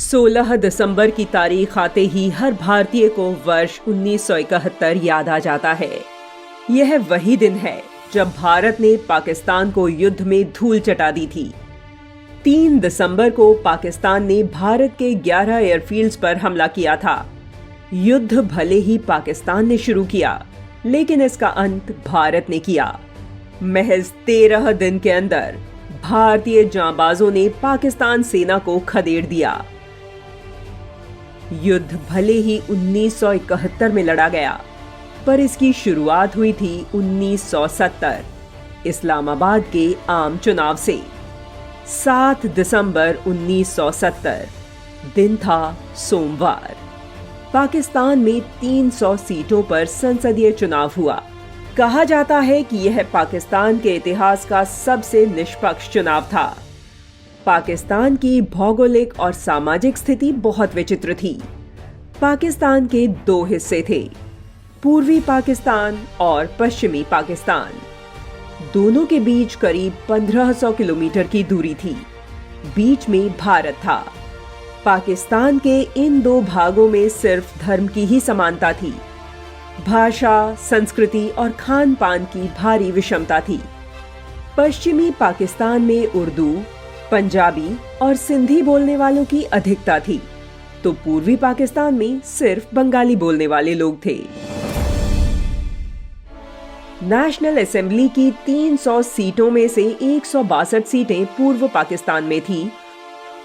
16 दिसंबर की तारीख आते ही हर भारतीय को वर्ष 1971 याद आ जाता है। यह वही दिन है जब भारत ने पाकिस्तान को युद्ध में धूल चटा दी थी। 3 दिसंबर को पाकिस्तान ने भारत के 11 एयरफील्ड्स पर हमला किया था। युद्ध भले ही पाकिस्तान ने शुरू किया, लेकिन इसका अंत भारत ने किया। महज 13 दिन के अंदर भारतीय जांबाजों ने पाकिस्तान सेना को खदेड़ दिया। युद्ध भले ही 1971 में लड़ा गया, पर इसकी शुरुआत हुई थी 1970 इस्लामाबाद के आम चुनाव से। 7 दिसंबर 1970 दिन था सोमवार। पाकिस्तान में 300 सीटों पर संसदीय चुनाव हुआ। कहा जाता है कि यह पाकिस्तान के इतिहास का सबसे निष्पक्ष चुनाव था। पाकिस्तान की भौगोलिक और सामाजिक स्थिति बहुत विचित्र थी। पाकिस्तान के 2 हिस्से थे, पूर्वी पाकिस्तान और पश्चिमी पाकिस्तान। दोनों के बीच करीब 1500 किलोमीटर की दूरी थी। बीच में भारत था। पाकिस्तान के इन 2 भागों में सिर्फ धर्म की ही समानता थी। भाषा, संस्कृति और खान पान की भारी विषमता थी। पश्चिमी पाकिस्तान में उर्दू, पंजाबी और सिंधी बोलने वालों की अधिकता थी, तो पूर्वी पाकिस्तान में सिर्फ बंगाली बोलने वाले लोग थे। नेशनल असेंबली की 300 सीटों में से 162 सीटें पूर्व पाकिस्तान में थीं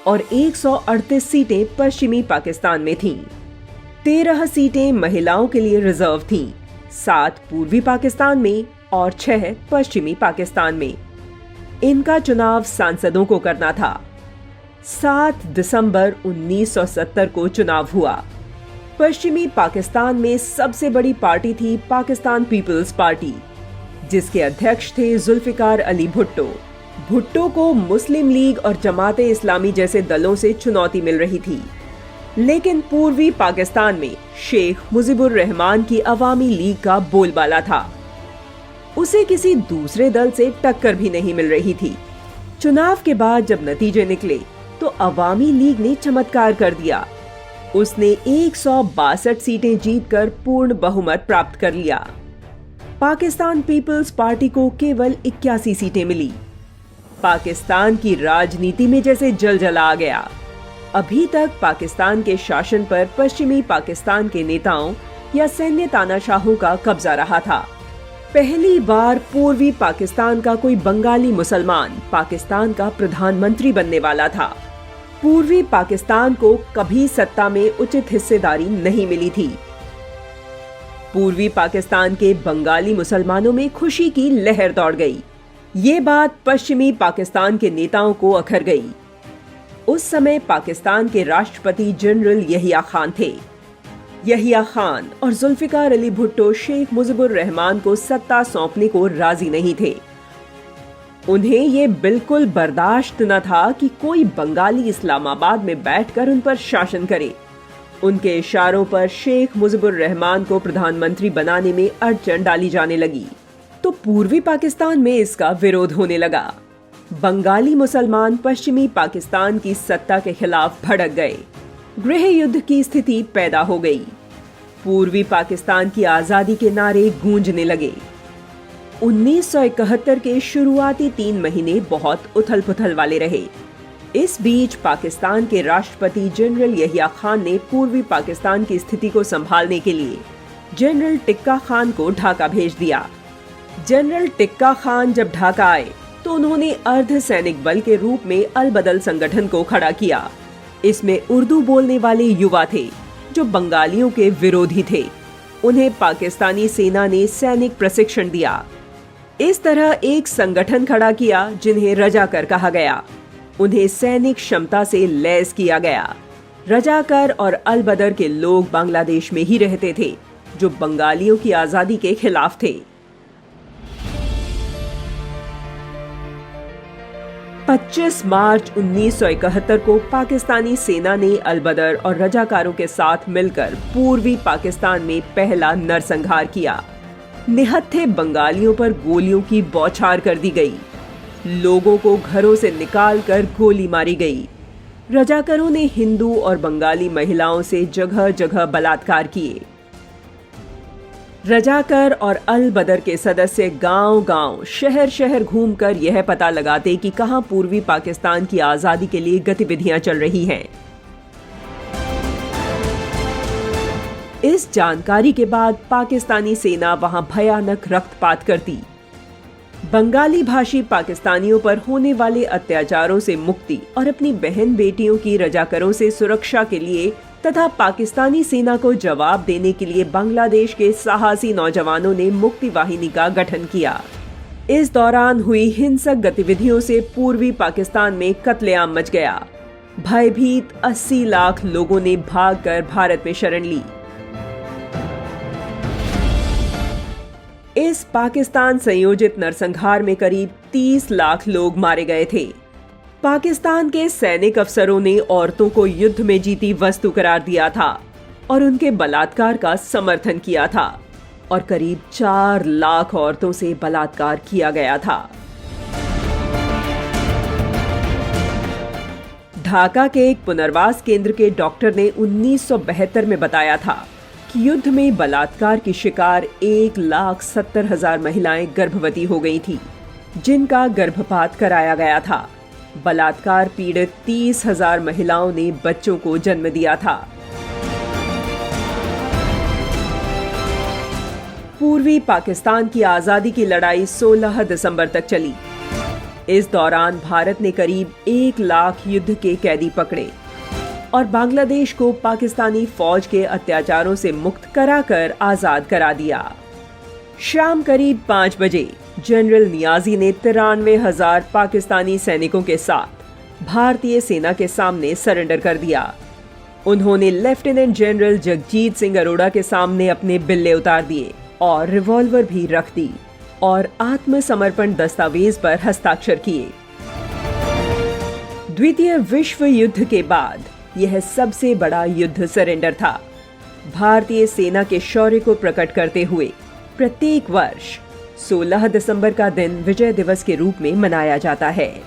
और 138 सीटें पश्चिमी पाकिस्तान में थीं। 13 सीटें महिलाओं के लिए रिजर्व थीं, 7 पूर्वी पाकिस्तान में और 6 पश्चिमी पाकिस्तान में। इनका चुनाव सांसदों को करना था। 7 दिसंबर 1970 को चुनाव हुआ। पश्चिमी पाकिस्तान में सबसे बड़ी पार्टी थी पाकिस्तान पीपल्स पार्टी, जिसके अध्यक्ष थे जुल्फिकार अली भुट्टो। भुट्टो को मुस्लिम लीग और जमाते इस्लामी जैसे दलों से चुनौती मिल रही थी, लेकिन पूर्वी पाकिस्तान में शेख मुजीबुर रहमान की अवामी लीग का बोलबाला था। उसे किसी दूसरे दल से टक्कर भी नहीं मिल रही थी। चुनाव के बाद जब नतीजे निकले तो अवामी लीग ने चमत्कार कर दिया। उसने 162 सीटें जीतकर पूर्ण बहुमत प्राप्त कर लिया। पाकिस्तान पीपल्स पार्टी को केवल 81 सीटें मिली। पाकिस्तान की राजनीति में जैसे जलजला आ गया। अभी तक पाकिस्तान के शासन पर पश्चिमी पाकिस्तान के नेताओं या सैन्य तानाशाहों का कब्जा रहा था। पहली बार पूर्वी पाकिस्तान का कोई बंगाली मुसलमान पाकिस्तान का प्रधानमंत्री बनने वाला था। पूर्वी पाकिस्तान को कभी सत्ता में उचित हिस्सेदारी नहीं मिली थी। पूर्वी पाकिस्तान के बंगाली मुसलमानों में खुशी की लहर दौड़ गई। ये बात पश्चिमी पाकिस्तान के नेताओं को अखर गई। उस समय पाकिस्तान के राष्ट्रपति जनरल यहिया खान थे। यहिया खान और जुल्फिकार अली भुट्टो शेख मुजीबुर रहमान को सत्ता सौंपने को राजी नहीं थे। उन्हें यह बिल्कुल बर्दाश्त न था कि कोई बंगाली इस्लामाबाद में बैठकर उन पर शासन करे। उनके इशारों पर शेख मुजीबुर रहमान को प्रधानमंत्री बनाने में अड़चन डाली जाने लगी, तो पूर्वी पाकिस्तान में इसका विरोध होने लगा। बंगाली मुसलमान पश्चिमी पाकिस्तान की सत्ता के खिलाफ भड़क गए। गृह युद्ध की स्थिति पैदा हो गई। पूर्वी पाकिस्तान की आजादी के नारे गूंजने लगे। 1971 के शुरुआती 3 महीने बहुत उथल-पुथल वाले रहे। इस बीच पाकिस्तान के राष्ट्रपति जनरल यहिया खान ने पूर्वी पाकिस्तान की स्थिति को संभालने के लिए जनरल टिक्का खान को ढाका भेज दिया। जनरल टिक्का खान जब ढाका आए तो उन्होंने अर्ध सैनिक बल के रूप में अल-बदल संगठन को खड़ा किया। इसमें उर्दू बोलने वाले युवा थे जो बंगालियों के विरोधी थे। उन्हें पाकिस्तानी सेना ने सैनिक प्रशिक्षण दिया। इस तरह एक संगठन खड़ा किया जिन्हें रजाकर कहा गया। उन्हें सैनिक क्षमता से लैस किया गया। रजाकर और अल-बदर के लोग बांग्लादेश में ही रहते थे, जो बंगालियों की आजादी के खिलाफ थे। 25 मार्च 1971 को पाकिस्तानी सेना ने अल-बदर और रजाकारों के साथ मिलकर पूर्वी पाकिस्तान में पहला नरसंहार किया। निहत्थे बंगालियों पर गोलियों की बौछार कर दी गई। लोगों को घरों से निकालकर गोली मारी गई। रजाकारों ने हिंदू और बंगाली महिलाओं से जगह जगह बलात्कार किए। रजाकर और अल बदर के सदस्य गांव-गांव, शहर-शहर घूमकर यह पता लगाते कि कहां पूर्वी पाकिस्तान की आजादी के लिए गतिविधियां चल रही हैं। इस जानकारी के बाद पाकिस्तानी सेना वहां भयानक रक्तपात करती। बंगाली भाषी पाकिस्तानियों पर होने वाले अत्याचारों से मुक्ति और अपनी बहन बेटियों की रजाकरों से सुरक्षा के लिए तथा पाकिस्तानी सेना को जवाब देने के लिए बांग्लादेश के साहसी नौजवानों ने मुक्ति वाहिनी का गठन किया। इस दौरान हुई हिंसक गतिविधियों से पूर्वी पाकिस्तान में कत्लेआम मच गया। भयभीत 80 लाख लोगों ने भागकर भारत में शरण ली। इस पाकिस्तान संयोजित नरसंहार में करीब 30 लाख लोग मारे गए थे। पाकिस्तान के सैनिक अफसरों ने औरतों को युद्ध में जीती वस्तु करार दिया था और उनके बलात्कार का समर्थन किया था और करीब 4 लाख औरतों से बलात्कार किया गया था। ढाका के एक पुनर्वास केंद्र के डॉक्टर ने 1972 में बताया था कि युद्ध में बलात्कार की शिकार 1,70,000 महिलाएं गर्भवती हो गई थी, जिनका गर्भपात कराया गया था। बलात्कार पीड़ित 30,000 महिलाओं ने बच्चों को जन्म दिया था। पूर्वी पाकिस्तान की आजादी की लड़ाई 16 दिसंबर तक चली। इस दौरान भारत ने करीब 1 लाख युद्ध के कैदी पकड़े और बांग्लादेश को पाकिस्तानी फौज के अत्याचारों से मुक्त कराकर आजाद करा दिया। शाम करीब 5 बजे जनरल नियाजी ने 93,000 पाकिस्तानी सैनिकों के साथ भारतीय सेना के सामने सरेंडर कर दिया। उन्होंने लेफ्टिनेंट जनरल जगजीत सिंह अरोड़ा के सामने अपने बिल्ले उतार दिए और रिवॉल्वर भी रख दी और आत्मसमर्पण दस्तावेज पर हस्ताक्षर किए। द्वितीय विश्व युद्ध के बाद यह सबसे बड़ा युद्ध सरेंडर था। भारतीय सेना के शौर्य को प्रकट करते हुए प्रत्येक वर्ष 16 दिसंबर का दिन विजय दिवस के रूप में मनाया जाता है।